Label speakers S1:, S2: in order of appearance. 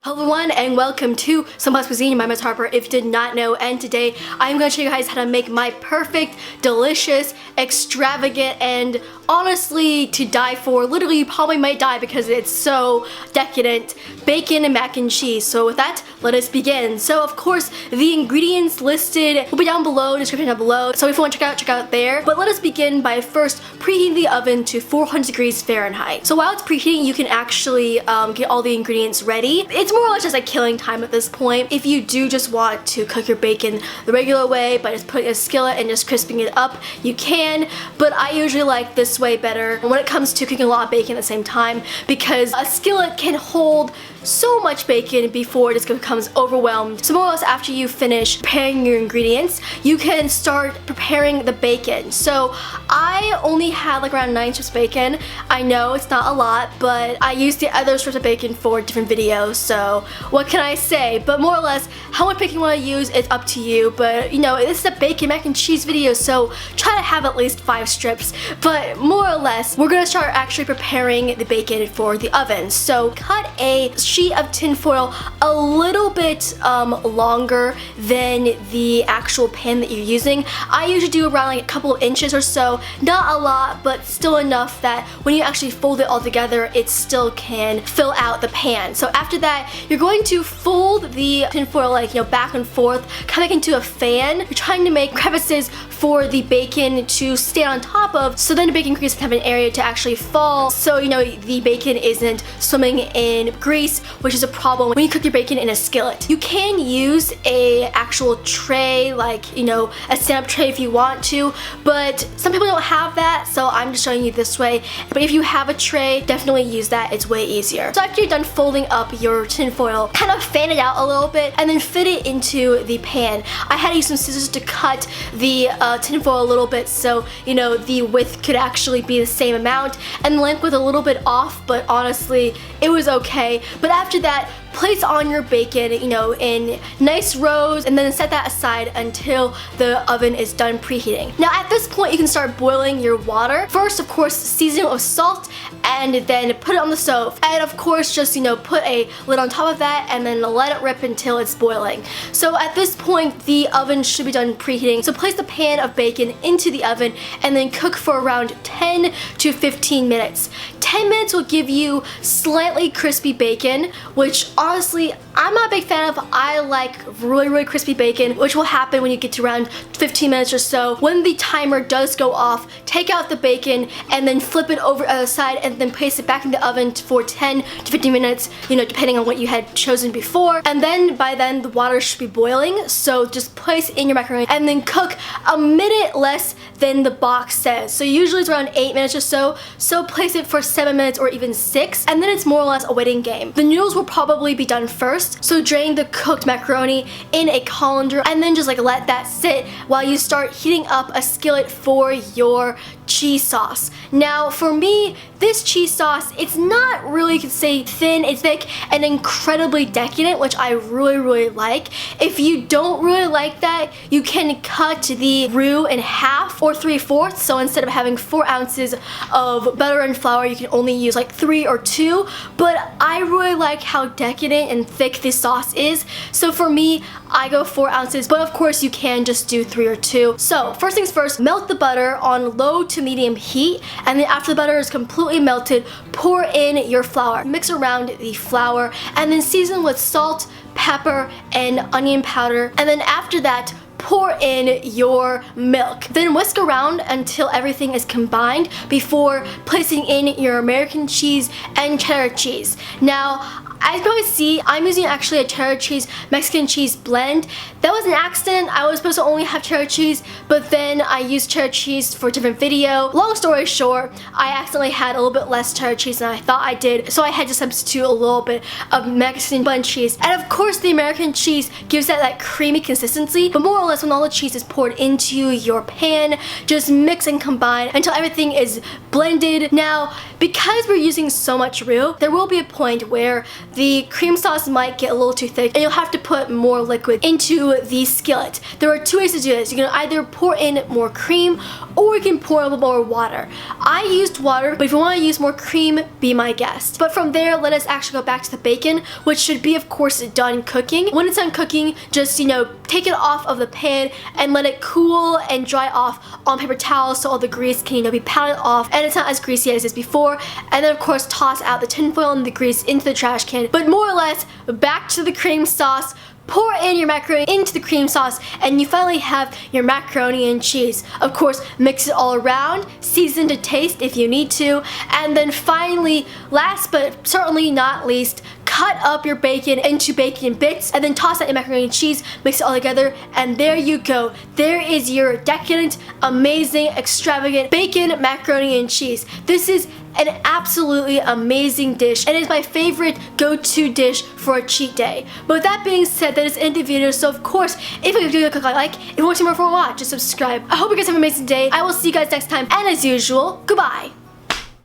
S1: Hello everyone and welcome to Some Plus Cuisine. My name is Harper if you did not know, and today I'm going to show you guys how to make my perfect, delicious, extravagant, and honestly to die for. Literally you probably might die because it's so decadent bacon and mac and cheese. So with that, let us begin. So of course the ingredients listed will be down below, description down below, so if you want to check out there. But let us begin by first preheating the oven to 400 degrees Fahrenheit. So while it's preheating, you can actually get all the ingredients ready. It's more or less just like killing time at this point. If you do just want to cook your bacon the regular way by just putting a skillet and just crisping it up, you can, but I usually like this way better when it comes to cooking a lot of bacon at the same time, because a skillet can hold so much bacon before it just becomes overwhelmed. So more or less after you finish preparing your ingredients, you can start preparing the bacon. So I only had like around 9 strips of bacon. I know it's not a lot, but I used the other strips of bacon for different videos, so what can I say? But more or less, how much bacon you want to use is up to you, but you know, this is a bacon mac and cheese video, so try to have at least 5 strips. But more or less, we're gonna start actually preparing the bacon for the oven. So cut a sheet of tin foil a little bit longer than the actual pan that you're using. I usually do around like a couple of inches or so, not a lot, but still enough that when you actually fold it all together, it still can fill out the pan. So after that, you're going to fold the tin foil like, you know, back and forth, kind of into a fan. You're trying to make crevices for the bacon to stay on top of, so then the bacon grease can have an area to actually fall, so you know the bacon isn't swimming in grease, which is a problem when you cook your bacon in a skillet. You can use a actual tray, like, you know, a stand-up tray if you want to, but some people don't have that, so I'm just showing you this way. But if you have a tray, definitely use that, it's way easier. So after you're done folding up your tin foil, kind of fan it out a little bit and then fit it into the pan. I had to use some scissors to cut the tin foil a little bit, so you know the width could actually be the same amount and the length was a little bit off, but honestly it was okay. But after that, place on your bacon, you know, in nice rows, and then set that aside until the oven is done preheating. Now at this point you can start boiling your water. First, of course, season it with salt and then put it on the stove, and of course just, you know, put a lid on top of that and then let it rip until it's boiling. So at this point the oven should be done preheating, so place the pan of bacon into the oven and then cook for around 10 to 15 minutes. 10 minutes will give you slightly crispy bacon, which honestly I'm not a big fan of. I like really crispy bacon, which will happen when you get to around 15 minutes or so. When the timer does go off, take out the bacon and then flip it over to the other side and then place it back in the oven for 10 to 15 minutes, you know, depending on what you had chosen before. And then by then the water should be boiling, so just place in your macaroni and then cook a minute less than the box says. So usually it's around 8 minutes or so, so place it for 7 minutes or even 6, and then it's more or less a waiting game. The noodles will probably be done first, so drain the cooked macaroni in a colander and then just like let that sit while you start heating up a skillet for your cheese sauce. Now for me, this cheese sauce, it's not really, you could say, thin, it's thick and incredibly decadent, which I really like. If you don't really like that, you can cut the roux in half or 3/4, so instead of having 4 ounces of butter and flour, you can only use like 3 or 2, but I really like how decadent and thick this sauce is, so for me, I go 4 ounces, but of course you can just do 3 or 2. So first things first, melt the butter on low to medium heat, and then after the butter is completely melted, pour in your flour. Mix around the flour and then season with salt, pepper, and onion powder, and then after that, pour in your milk. Then whisk around until everything is combined before placing in your American cheese and cheddar cheese. Now, as you probably see, I'm using actually a cheddar cheese Mexican cheese blend. That was an accident. I was supposed to only have cheddar cheese, but then I used cheddar cheese for a different video. Long story short, I accidentally had a little bit less cheddar cheese than I thought I did, so I had to substitute a little bit of Mexican blend cheese. And of course the American cheese gives that creamy consistency, but more or less when all the cheese is poured into your pan, just mix and combine until everything is blended. Now, because we're using so much roux, there will be a point where the cream sauce might get a little too thick and you'll have to put more liquid into the skillet. There are two ways to do this. You can either pour in more cream or you can pour a little more water. I used water, but if you want to use more cream, be my guest. But from there, let us actually go back to the bacon, which should be, of course, done cooking. When it's done cooking, just, take it off of the pan and let it cool and dry off on paper towels so all the grease can, be powdered off and it's not as greasy as it is before. And then, of course, toss out the tinfoil and the grease into the trash can. But more or less, back to the cream sauce. Pour in your macaroni into the cream sauce and you finally have your macaroni and cheese. Of course, mix it all around, season to taste if you need to, and then finally, last but certainly not least, cut up your bacon into bacon bits and then toss out your macaroni and cheese, mix it all together, and there you go. There is your decadent, amazing, extravagant bacon macaroni and cheese. This is an absolutely amazing dish and it is my favorite go-to dish for a cheat day. But with that being said, that is the end of the video. So of course, if you do cook I like, if you want to see more for a watch, just subscribe. I hope you guys have an amazing day. I will see you guys next time, and as usual, goodbye.